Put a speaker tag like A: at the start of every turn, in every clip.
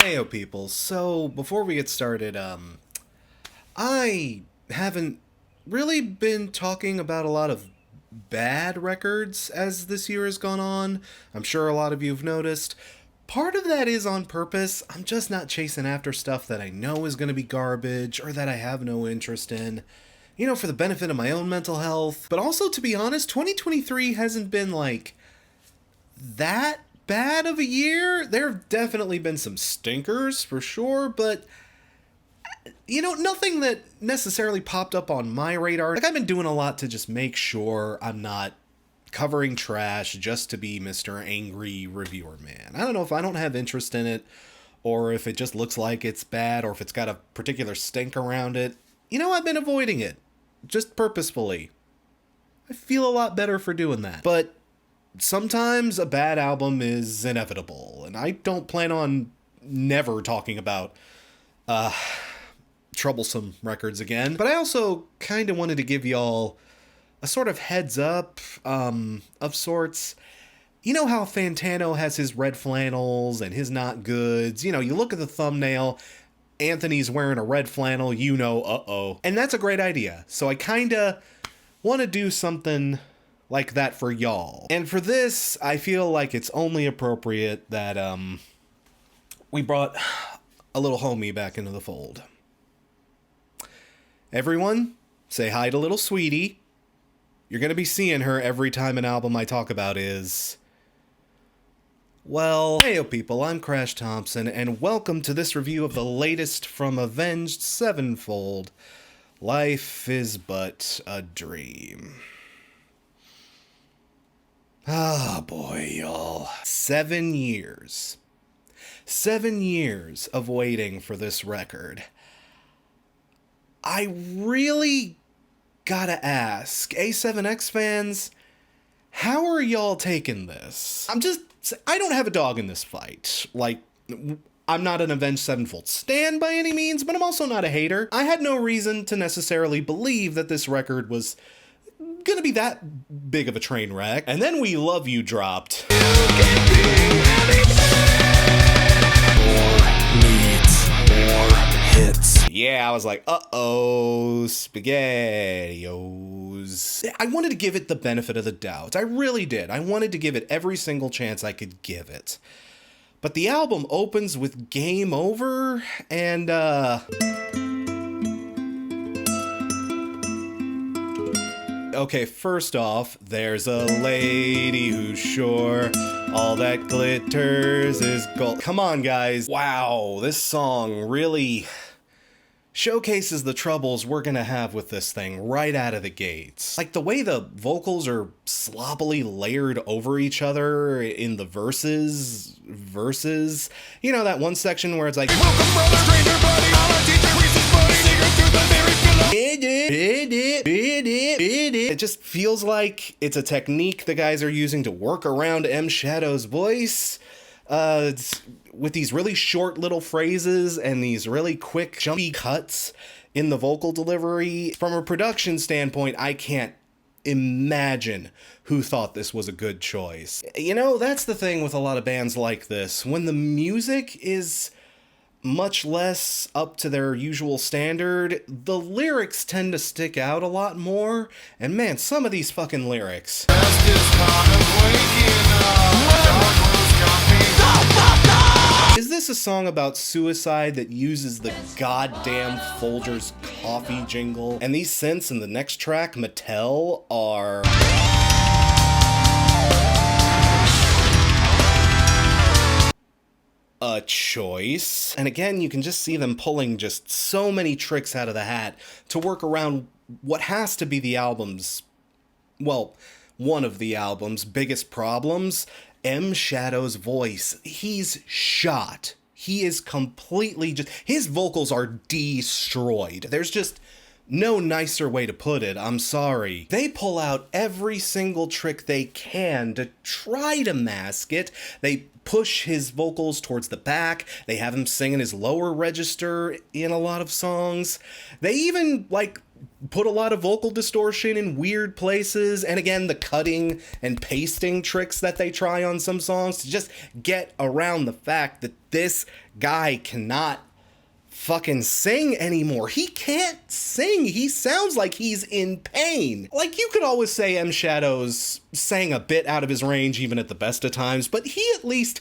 A: Heyo people, so before we get started, I haven't really been talking about a lot of bad records as this year has gone on. I'm sure a lot of you have noticed. Part of that is on purpose. I'm just not chasing after stuff that I know is going to be garbage or that I have no interest in. You know, for the benefit of my own mental health. But also, to be honest, 2023 hasn't been like that bad of a year. There have definitely been some stinkers for sure, but you know, nothing that necessarily popped up on my radar. Like, I've been doing a lot to just make sure I'm not covering trash just to be Mr. Angry Reviewer Man. I don't know if I don't have interest in it, or if it just looks like it's bad, or if it's got a particular stink around it. You know, I've been avoiding it, just purposefully. I feel a lot better for doing that. But sometimes a bad album is inevitable, and I don't plan on never talking about troublesome records again. But I also kind of wanted to give y'all a sort of heads up of sorts. You know how Fantano has his red flannels and his not goods? You know, you look at the thumbnail, Anthony's wearing a red flannel, you know, uh-oh. And that's a great idea. So I kind of want to do something like that for y'all. And for this, I feel like it's only appropriate that we brought a little homie back into the fold. Everyone, say hi to Lil Sweetie. You're going to be seeing her every time an album I talk about is... Well, heyo people, I'm Crash Thompson, and welcome to this review of the latest from Avenged Sevenfold. Life is but a dream. Ah, boy, y'all. 7 years. 7 years of waiting for this record. I really gotta ask, A7X fans, how are y'all taking this? I don't have a dog in this fight. Like, I'm not an Avenged Sevenfold stan by any means, but I'm also not a hater. I had no reason to necessarily believe that this record was gonna be that big of a train wreck. And then We Love You dropped. Yeah, I was like, uh-oh, SpaghettiOs. I wanted to give it the benefit of the doubt. I really did. I wanted to give it every single chance I could give it. But the album opens with Game Over, and, okay, first off, there's a lady who's sure all that glitters is gold. Come on, guys. Wow, this song really showcases the troubles we're gonna have with this thing right out of the gates. Like, the way the vocals are sloppily layered over each other in the verses. You know, that one section where it's like, welcome, brother, stranger, buddy, all our teacher, Reese's buddy, secret through the very It just feels like it's a technique the guys are using to work around M. Shadow's voice. With these really short little phrases and these really quick, jumpy cuts in the vocal delivery. From a production standpoint, I can't imagine who thought this was a good choice. You know, that's the thing with a lot of bands like this. When the music is much less up to their usual standard, the lyrics tend to stick out a lot more. And man, some of these fucking lyrics. Is this a song about suicide that uses the goddamn Folgers coffee jingle? And these synths in the next track, Mattel, are... a choice. And again, you can just see them pulling just so many tricks out of the hat to work around what has to be the album's, well, one of the album's biggest problems. M. Shadow's voice. He's shot. He is completely just... his vocals are destroyed. There's just No nicer way to put it, I'm sorry. They pull out every single trick they can to try to mask it. They push his vocals towards the back. They have him sing in his lower register in a lot of songs. They even, like, put a lot of vocal distortion in weird places. And again, the cutting and pasting tricks that they try on some songs to just get around the fact that this guy cannot fucking sing anymore. He can't sing. He sounds like he's in pain. Like, you could always say M. Shadows sang a bit out of his range even at the best of times, but he at least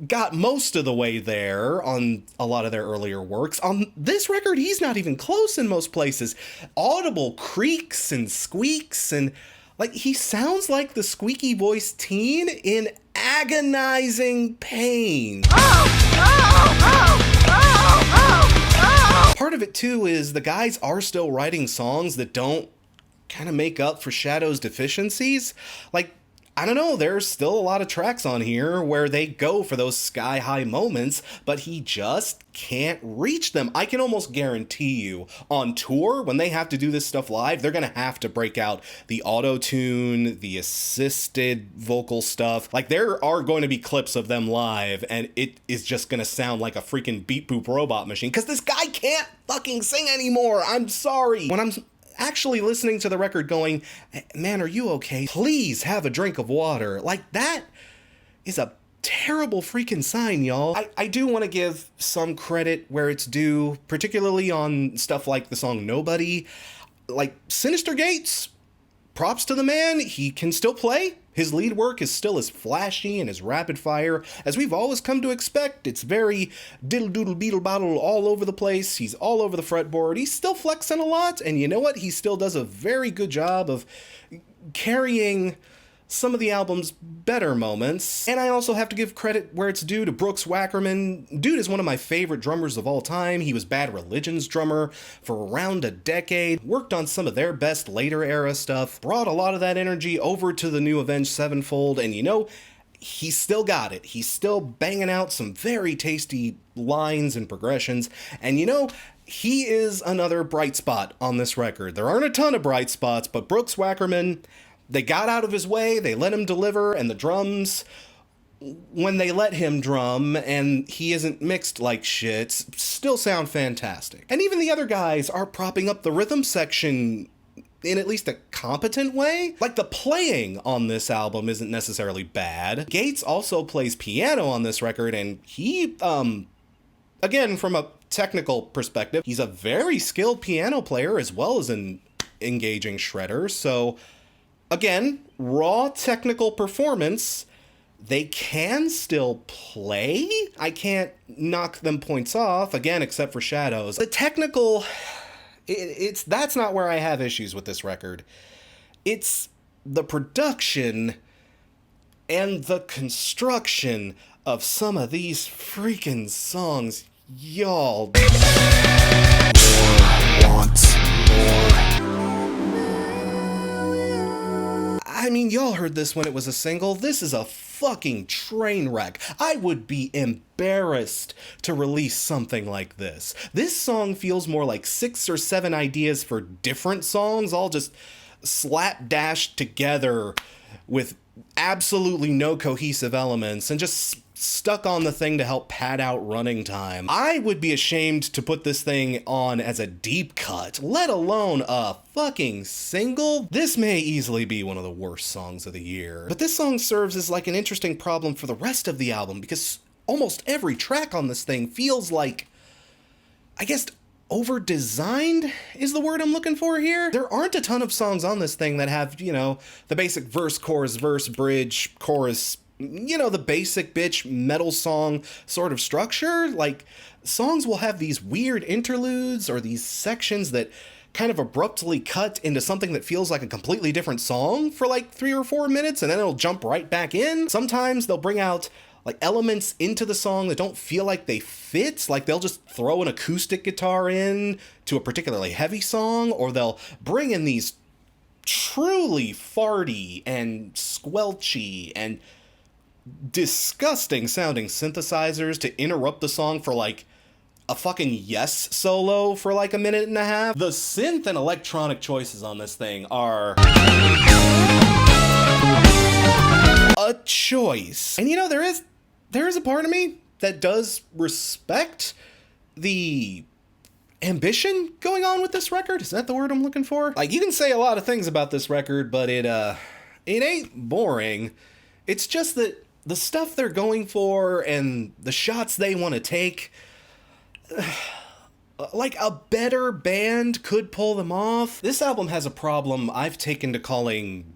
A: got most of the way there on a lot of their earlier works. On this record, he's not even close in most places. Audible creaks and squeaks, and like, he sounds like the squeaky voiced teen in agonizing pain. Part of it too is the guys are still writing songs that don't kind of make up for Shadow's deficiencies. Like, I don't know, there's still a lot of tracks on here where they go for those sky-high moments, but he just can't reach them. I can almost guarantee you, on tour, when they have to do this stuff live, they're gonna have to break out the auto-tune, the assisted vocal stuff. Like, there are going to be clips of them live, and it is just gonna sound like a freaking beat-boop robot machine, because this guy can't fucking sing anymore. I'm sorry. When I'm actually listening to the record going, man, are you okay? Please have a drink of water. Like, that is a terrible freaking sign, y'all. I do want to give some credit where it's due, particularly on stuff like the song Nobody. Like, Synyster Gates, props to the man. He can still play. His lead work is still as flashy and as rapid fire as we've always come to expect. It's very diddle doodle beetle bottle all over the place. He's all over the fretboard. He's still flexing a lot, and you know what? He still does a very good job of carrying some of the album's better moments. And I also have to give credit where it's due to Brooks Wackerman. Dude is one of my favorite drummers of all time. He was Bad Religion's drummer for around a decade, worked on some of their best later era stuff, brought a lot of that energy over to the new Avenged Sevenfold, and you know, he's still got it. He's still banging out some very tasty lines and progressions, and you know, he is another bright spot on this record. There aren't a ton of bright spots, but Brooks Wackerman, they got out of his way, they let him deliver, and the drums, when they let him drum and he isn't mixed like shit, still sound fantastic. And even the other guys are propping up the rhythm section in at least a competent way. Like, the playing on this album isn't necessarily bad. Gates also plays piano on this record, and he, again, from a technical perspective, he's a very skilled piano player as well as an engaging shredder, so again, raw technical performance, they can still play. I can't knock them points off, again, except for Shadows. The technical, that's not where I have issues with this record. It's the production and the construction of some of these freaking songs. Y'all. More, want more. I mean, y'all heard this when it was a single. This is a fucking train wreck. I would be embarrassed to release something like this. This song feels more like 6 or 7 ideas for different songs, all just slapdashed together with absolutely no cohesive elements and just stuck on the thing to help pad out running time. I would be ashamed to put this thing on as a deep cut, let alone a fucking single. This may easily be one of the worst songs of the year. But this song serves as like an interesting problem for the rest of the album, because almost every track on this thing feels like, I guess, over-designed is the word I'm looking for here. There aren't a ton of songs on this thing that have, you know, the basic verse, bridge, chorus, you know, the basic bitch metal song sort of structure. Like, songs will have these weird interludes or these sections that kind of abruptly cut into something that feels like a completely different song for like 3 or 4 minutes, and then it'll jump right back in. Sometimes they'll bring out like elements into the song that don't feel like they fit. Like, they'll just throw an acoustic guitar in to a particularly heavy song, or they'll bring in these truly farty and squelchy and disgusting sounding synthesizers to interrupt the song for like a fucking Yes solo for like a minute and a half. The synth and electronic choices on this thing are a choice. And you know, there is a part of me that does respect the ambition going on with this record. Is that the word I'm looking for? Like, you can say a lot of things about this record, but it ain't boring. It's just that the stuff they're going for and the shots they want to take, like a better band could pull them off. This album has a problem I've taken to calling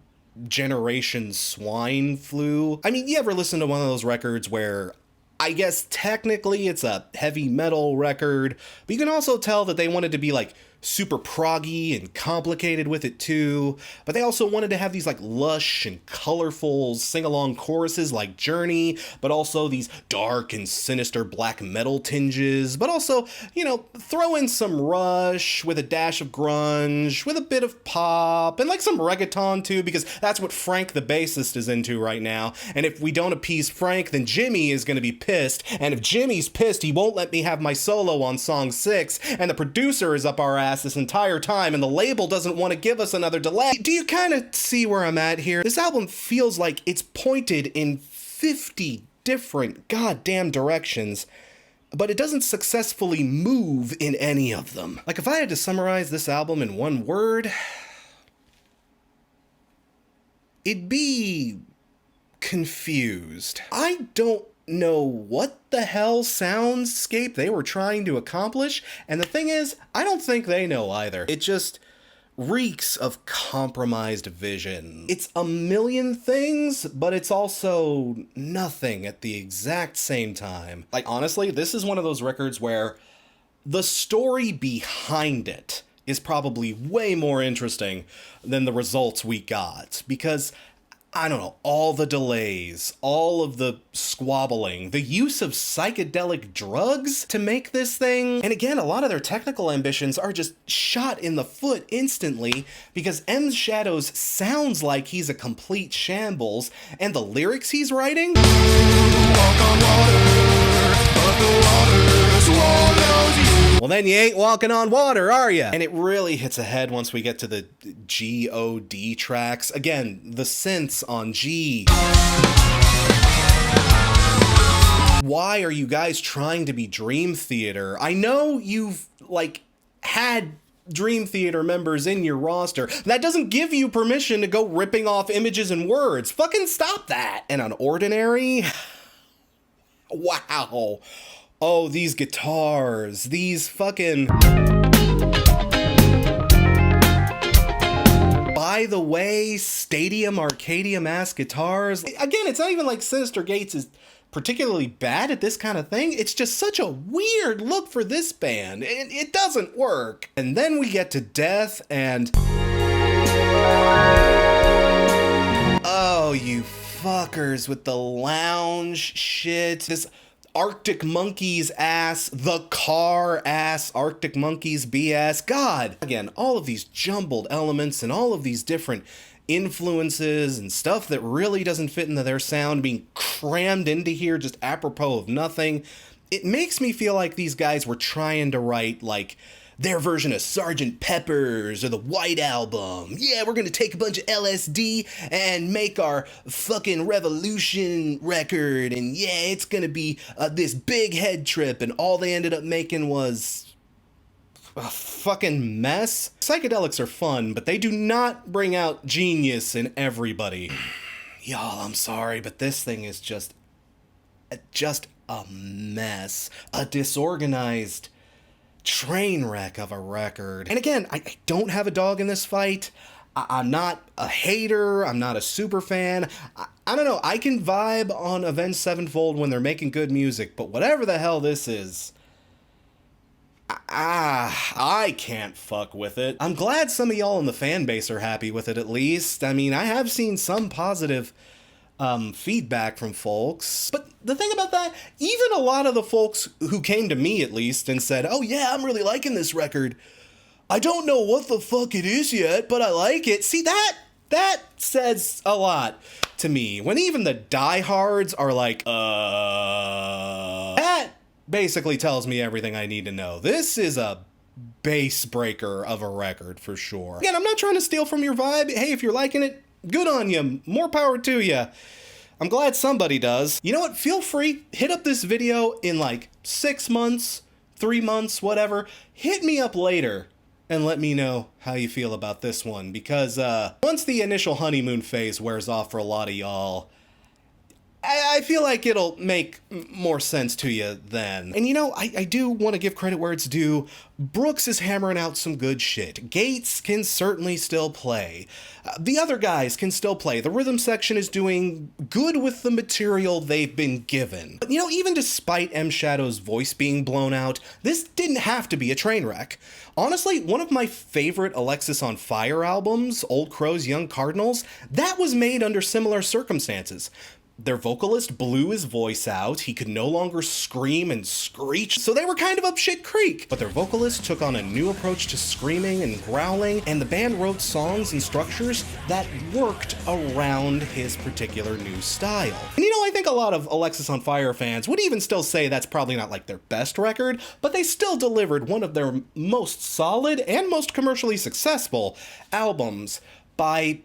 A: Generation Swine Flu. I mean, you ever listen to one of those records where I guess technically it's a heavy metal record, but you can also tell that they wanted to be like super proggy and complicated with it too, but they also wanted to have these like lush and colorful sing-along choruses like Journey, but also these dark and sinister black metal tinges, but also, you know, throw in some Rush with a dash of grunge, with a bit of pop, and like some reggaeton too, because that's what Frank the bassist is into right now, and if we don't appease Frank, then Jimmy is going to be pissed, and if Jimmy's pissed, he won't let me have my solo on song 6, and the producer is up our ass this entire time, and the label doesn't want to give us another delay. Do you kind of see where I'm at here? This album feels like it's pointed in 50 different goddamn directions, but it doesn't successfully move in any of them. Like, if I had to summarize this album in one word, it'd be confused. I don't know what the hell soundscape they were trying to accomplish, and the thing is, I don't think they know either. It just reeks of compromised vision. It's a million things, but it's also nothing at the exact same time. Like, honestly, this is one of those records where the story behind it is probably way more interesting than the results we got, because I don't know, all the delays, all of the squabbling, the use of psychedelic drugs to make this thing. And again, a lot of their technical ambitions are just shot in the foot instantly because M's Shadows sounds like he's a complete shambles, and the lyrics he's writing? Walk on water, but the water swallows you. Well, then you ain't walking on water, are ya? And it really hits ahead once we get to the G-O-D tracks. Again, the synths on G. Why are you guys trying to be Dream Theater? I know you've, like, had Dream Theater members in your roster. That doesn't give you permission to go ripping off images and words. Fucking stop that. And on Ordinary? Wow. Oh, these guitars, these fucking... By the way, stadium, Arcadium-ass guitars. Again, it's not even like Synyster Gates is particularly bad at this kind of thing. It's just such a weird look for this band. It doesn't work. And then we get to Death and... Oh, you fuckers with the lounge shit. This Arctic Monkeys ass, the car ass Arctic Monkeys BS. God, again, all of these jumbled elements and all of these different influences and stuff that really doesn't fit into their sound being crammed into here just apropos of nothing. It makes me feel like these guys were trying to write like their version of Sgt. Pepper's or the White Album. Yeah, we're gonna take a bunch of LSD and make our fucking Revolution record, and yeah, it's gonna be this big head trip, and all they ended up making was a fucking mess. Psychedelics are fun, but they do not bring out genius in everybody. Y'all, I'm sorry, but this thing is just a mess. A disorganized train wreck of a record. And again, I don't have a dog in this fight. I'm not a hater. I'm not a super fan. I don't know. I can vibe on Avenged Sevenfold when they're making good music, but whatever the hell this is, I can't fuck with it. I'm glad some of y'all in the fan base are happy with it at least. I mean, I have seen some positive feedback from folks. But the thing about that, even a lot of the folks who came to me at least and said, oh yeah, I'm really liking this record. I don't know what the fuck it is yet, but I like it. See, that says a lot to me. When even the diehards are like, basically tells me everything I need to know. This is a bass breaker of a record for sure. Again, I'm not trying to steal from your vibe. Hey, if you're liking it, good on you. More power to you. I'm glad somebody does. You know what? Feel free, hit up this video in like 6 months, 3 months, whatever. Hit me up later and let me know how you feel about this one, because once the initial honeymoon phase wears off for a lot of y'all, I feel like it'll make more sense to you then. And you know, I do want to give credit where it's due. Brooks is hammering out some good shit. Gates can certainly still play. The other guys can still play. The rhythm section is doing good with the material they've been given. But you know, even despite M. Shadow's voice being blown out, this didn't have to be a train wreck. Honestly, one of my favorite Alexis on Fire albums, Old Crows, Young Cardinals, that was made under similar circumstances. Their vocalist blew his voice out, he could no longer scream and screech, so they were kind of up shit creek. But their vocalist took on a new approach to screaming and growling, and the band wrote songs and structures that worked around his particular new style. And you know, I think a lot of Alexis on Fire fans would even still say that's probably not like their best record, but they still delivered one of their most solid and most commercially successful albums by,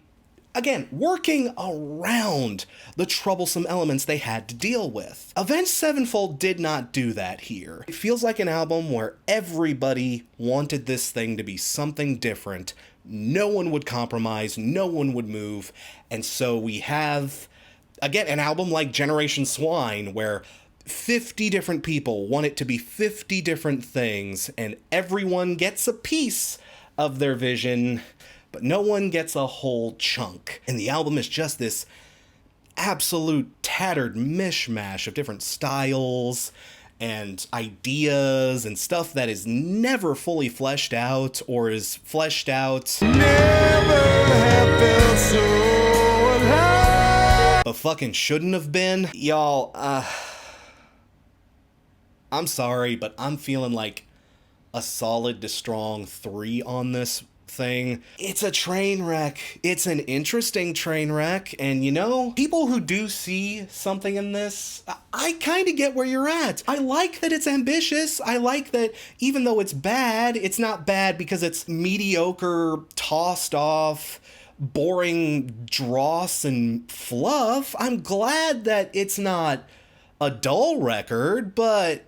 A: again, working around the troublesome elements they had to deal with. Avenged Sevenfold did not do that here. It feels like an album where everybody wanted this thing to be something different. No one would compromise, no one would move, and so we have, again, an album like Generation Swine, where 50 different people want it to be 50 different things, and everyone gets a piece of their vision, but no one gets a whole chunk. And the album is just this absolute tattered mishmash of different styles and ideas and stuff that is never fully fleshed out, or is fleshed out never have been so alive, but fucking shouldn't have been. Y'all, I'm sorry, but I'm feeling like a solid to strong 3 on this thing. It's a train wreck. It's an interesting train wreck, and you know, people who do see something in this, I kind of get where you're at. I like that it's ambitious. I like that even though it's bad, it's not bad because it's mediocre, tossed off, boring dross and fluff. I'm glad that it's not a dull record, but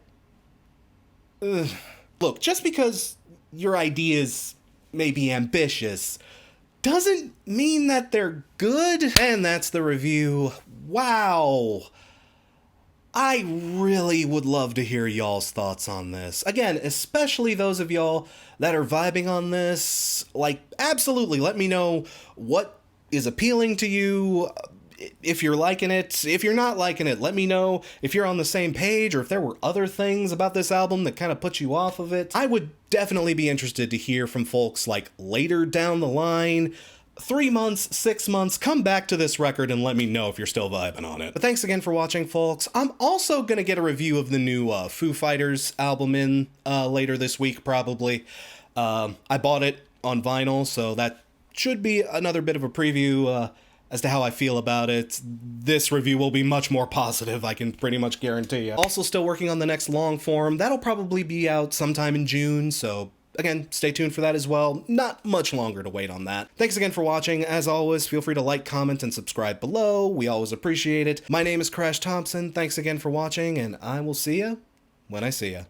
A: look, just because your ideas may be ambitious doesn't mean that they're good. And that's the review. Wow. I really would love to hear y'all's thoughts on this. Again, especially those of y'all that are vibing on this. Like, absolutely, let me know what is appealing to you. If you're liking it, if you're not liking it, let me know if you're on the same page, or if there were other things about this album that kind of put you off of it. I would definitely be interested to hear from folks like later down the line, 3 months, 6 months, come back to this record and let me know if you're still vibing on it. But thanks again for watching, folks. I'm also gonna get a review of the new Foo Fighters album in later this week, probably. I bought it on vinyl, so that should be another bit of a preview as to how I feel about it. This review will be much more positive, I can pretty much guarantee you. Also still working on the next Longform. That'll probably be out sometime in June, so again, stay tuned for that as well. Not much longer to wait on that. Thanks again for watching. As always, feel free to like, comment, and subscribe below. We always appreciate it. My name is Thompson. Thanks again for watching, and I will see ya when I see ya.